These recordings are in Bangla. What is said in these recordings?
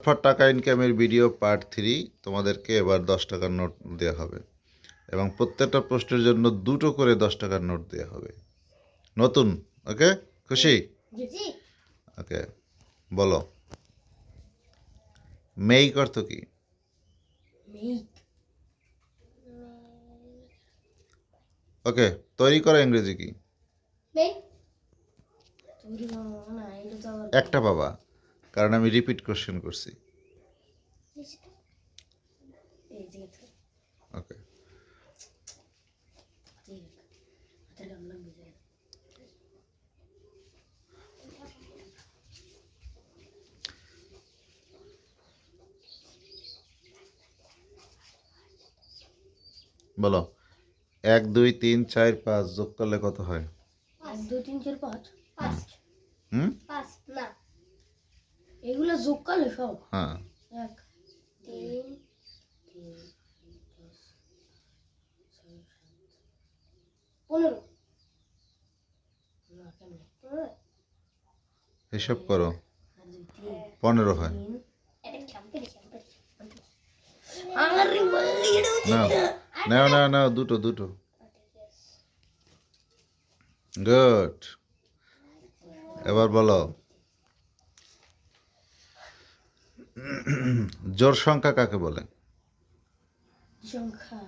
ফর টাকা ইনকামের ভিডিও পার্ট 3 তোমাদেরকে এবার 10 টাকার নোট দেওয়া হবে এবং প্রত্যেকটা প্রশ্নের জন্য 2টো করে 10 টাকার নোট দেওয়া হবে নতুন। ওকে, খুশি? ওকে, বলো মেক অর্থ কি? ওকে, তৈরি করা ইংরেজি কি? একটা পাবা, কারণ আমি রিপিট কোশ্চেন করছি। ওকে, বলো 1 2 3 4 5 যোগ করলে কত হয়? 1 2 3 4 5 5 হুম 5 না, এগুলো যোগ করলে সব। হ্যাঁ 1 3 15 না কেমনে 15 হিসাব করো, 15 হয়। এটা কেমনে আরে ভাই নাও নাও নাও নাও, দুটো দুটো। গুড, এবার বলো জোড় সংখ্যা কাকে বলে? সংখ্যা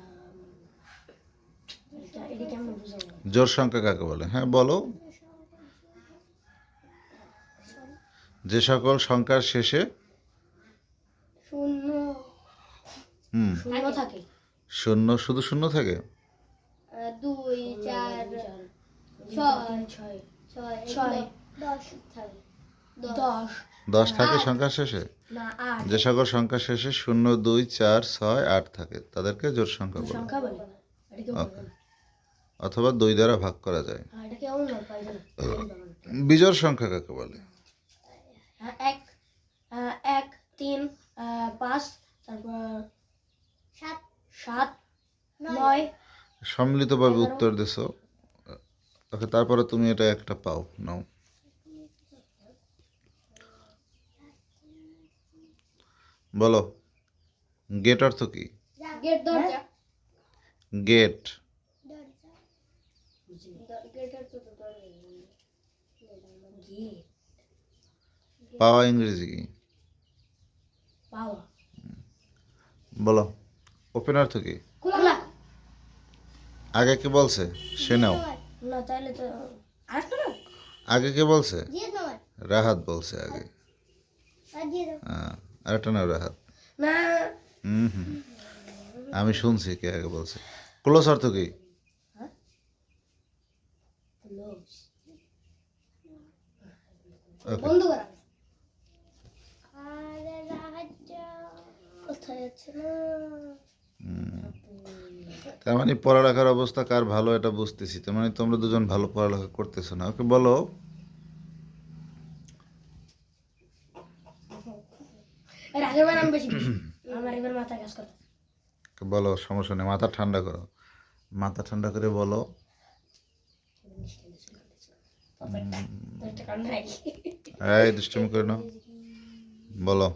এটা কেমন বুঝাবো? জোড় সংখ্যা কাকে বলে? হ্যাঁ বলো। যে সকল সংখ্যার শেষে শূন্য শূন্য থাকে। শূন্য, শুধু শূন্য থাকে? 2 4 6 6 10 থাকে। 10 থাকে সংখ্যার শেষে? না 8 যে সকল সংখ্যার শেষে 0 2 4 6 8 থাকে তাদেরকে জোড় সংখ্যা বলে। সংখ্যা বলে। এটা কেমন ওকে, অথবা 2 দ্বারা ভাগ করা যায়। এটা কেমন না পাই না। বিজোড় সংখ্যা কাকে বলে? 1 1 3 5 তারপর 7 9 সম্মিলিতভাবে উত্তর দিছো। ওকে, তারপরে তুমি এটা একটা পাও নাও। বলো গেট অর্থ কি? গেট দরজা। গেট গেট অর্থ তো দরজা। গেট পাওয়া ইংরেজি কি? পাওয়া। বলো ওপেন অর্থ কি? খোলা। আগে কে বলছে সে নাও। না তাহলে তো আরেকটা না। আগে কে বলছে? দিয়ে দাও। রাহাত বলছে আগে। দিয়ে দাও। হ্যাঁ, আরেকটা নাও রাহাত। না হুম, আমি শুনছি কে আগে বলছে। ক্লোজ অর্থ কি? ওকে, বন্ধ করা। আরে রাজা কোথায় আছে না? তার মানে পড়ালেখার অবস্থা কার ভালো এটা বুঝতেছি। তার মানে তোমরা দুজন ভালো পড়ালেখা করতেছো না। ওকে, বলো এর আগের বার আমি বেশি বেশি আমার এবার মাথা কাজ করে। বলো, সমস্যা নেই, মাথা ঠান্ডা করো, মাথা ঠান্ডা করে বলো। এই দুষ্টুমি করে নাও। বলো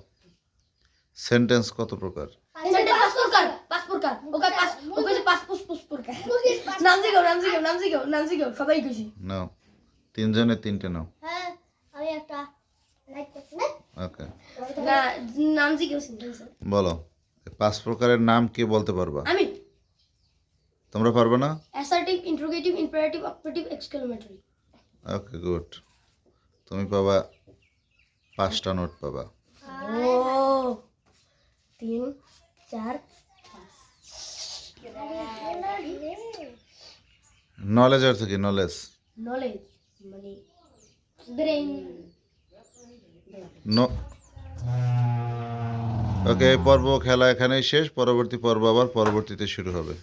সেন্টেন্স কত প্রকার? পাঁচ প্রকার। ওকে পাঁচ প্রকার। নাম জিগো সবাই কইছি। নাও, তিনজনে তিনটে নাও। হ্যাঁ আমি একটা ওকে, না নাম জিগো সেন্টেন্স। বলো 5 প্রকারের নাম কে বলতে পারবা? আমি। তোমরা পারবে না? Assertive, interrogative, imperative, operative, exclamatory. Okay, good. তুমি পাবা 5টা নোট পাবা। ও 3 4 নলেজ অর্থ কি? নলেজ নলেজ মানে ব্রেইন। ওকে, পর্ব খেলা এখানেই শেষ। পরবর্তী পর্ব আবার পরবর্তীতে শুরু হবে।